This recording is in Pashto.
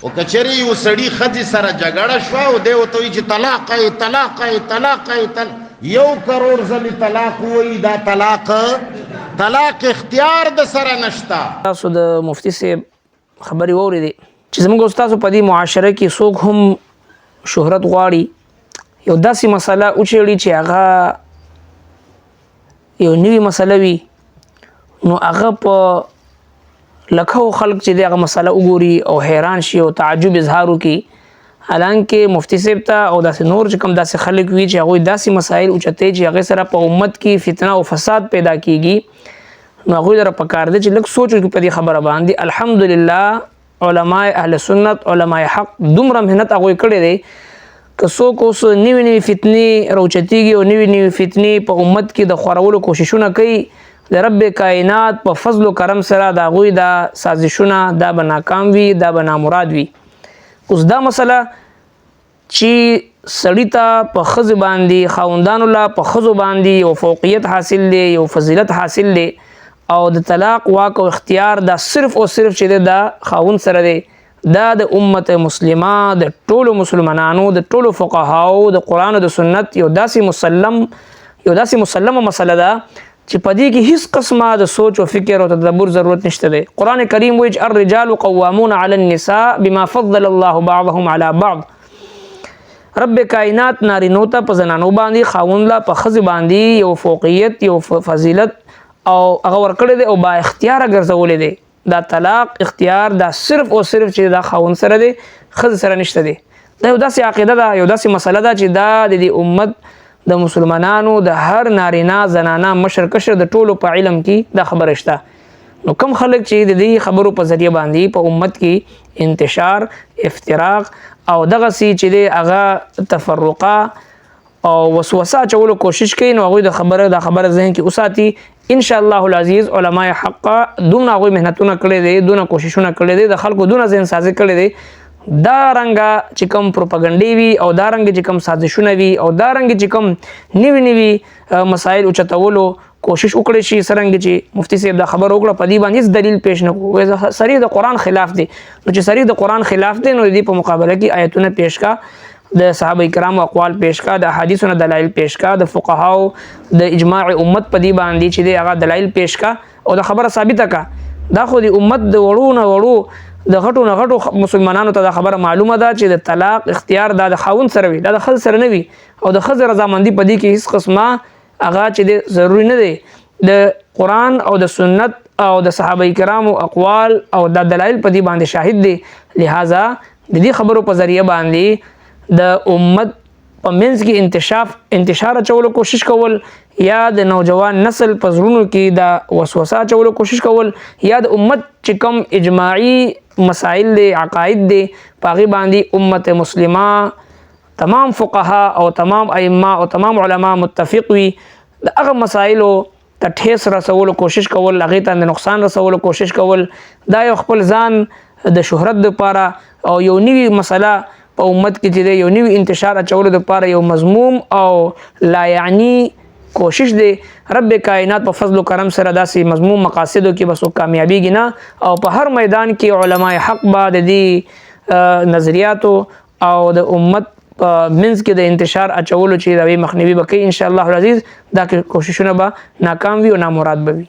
او کچری یو سړی ښځې سره جګړه شوه او دی ورته وایي چې طلاق یې طلاق یې طلاق یې 1 کروڑ ځلې طلاق ووایي دا طلاق اختیار د سره نشته. تاسو د مفتي صاحب خبرې واورېدې چې زموږ استادو په دې معاشره کې څوک هم شهرت غواړي یو داسې مسله وچېړي چې هغه یو نوې مسله وي نو هغه په لکهو خلک چې دغه مسله وګوري او حیران شي او تعجب اظهار وکړي حالانکه مفتي صاحب ته او داسې نور چې کوم داسې خلک وي چې هغوی داسې مسایل اوچتوي چې هغې سره په امت کې فتنه او فساد پیدا کیږي نو هغوی لره پکار دی چې لږ سوچ وکړي په دې خبره باندې. الحمدلله علماء اهل سنت علماء حق دومره محنت هغوی کړی دی که څوک اوس نوې فتنې راوچتېږي او نوې فتنې په امت کې د خورولو کوششونه کوي د رب کائنات په فضل و کرم سره د هغوی دا سازشونه دا به ناکام وي دا به نامراد وي. اوس دا مسله چې سړي ته په ښځې باندې خاوندانو له په ښځو باندې یو فوقیت حاصل دی یو فضیلت حاصل دی او د طلاق واک او اختیار دا صرف او صرف چې دی دا خاوند سره دی دا د امت مسلمه د ټولو مسلمانانو د ټولو فقهاو د قرآن او د سنت یو داسې مسلمه مسله ده چې په دې کې هیڅ قسمه د سوچ او فکر او تدبر ضرورت نشته دی. قرآن کریم وایي چې الرجال قوامون علی النساء بما فضل الله بعضهم علی بعض. رب کائنات نارینو ته په زنانو باندې خاوند لا په ښځې باندې یو فوقیت یو فضیلت او هغه ورکړی دی او با اختیاره ګرځولی دی. دا طلاق اختیار دا صرف او صرف چې دا خاوند سره دی ښځې سره نشته دی. دا یو داسې عقیده ده یو داسې مسله ده چې دا د دې امت د مسلمانانو د هر نارینه زنانه مشر کشر د ټولو په علم کې دا خبره شته. نو کم خلک چې د دې خبرو په ذریعه باندې په امت کې انتشار افتراق او دغسې چې دی هغه تفرقه او وسوسه اچولو کوشش کوي نو هغوی دا خبره ذهن کې وساتي. ان شاء الله العزیز علماء حق دونه هغوی محنتونه کړی دی دونه کوششونه کړی دی د خلکو دونه ذهن سازي کړی دی دا رنګه چې کوم پروپاګنډې وي او دا رنګه چې کوم سازشونه وي او دا رنګه چې کوم نوي مسایل اوچتولو کوشش وکړي شي څرنګه چې مفتي صاحب دا خبر وکړه په دې باندې هیڅ دلیل پیش نه کړو صریح د قرآن خلاف دی. نو چې صریح د قرآن خلاف دی نو د دې په مقابله کې آیتونه پیش کا د صحابه کرامو اقوال پیش کا د احادیثونو دلایل پیش کا د فقهاو د اجماع امت په دې باندې چې دی هغه دلایل پیش کا او د خبره ثابته کا. دا خو د امت د وړو د غټو نه غټو مسلمانانو ته دا خبره معلومه ده چې د طلاق اختیار دا د خاوند سره وي دا د ښځې سره نه وي او د ښځې رضامندي په دې کې هیڅ قسمه هغه چې دی ضروري نه دی. د قرآن او د سنت او د صحابه کرامو اقوال او د دلایل په دې باندې شاهد دی. لہذا د دې خبرو په ذریعه باندې د امت په منځ کې انتشار اچولو کوشش کول یا د نوجوان نسل په زړونو کې د وسوسه اچولو کوشش کول یا د امت چې کوم اجماعي مسائل دی عقاید دی په هغې باندې امت مسلمه تمام فقها او تمام ائمه او تمام علما متفق وي د هغه مسایلو ته ټیس رسولو کوشش کول هغې ته د نقصان رسولو کوشش کول دا یو خپل ځان د شهرت دپاره او یو نوي مسله په امت کې چې دی یو نوي انتشار اچولو دپاره یو مضموم او لا یعنی کوشش دی. رب کائنات په فضل و کرم سره داسې مضموم مقاصدو کې بس کامیابیږي نه او په هر میدان کې علماء حق به د دې نظریاتو او د امت په منځ کې د انتشار اچولو چې د مخنیوي به کوي ان شاء الله العزیز دا کوششونه به ناکام وي او نامراد به وي.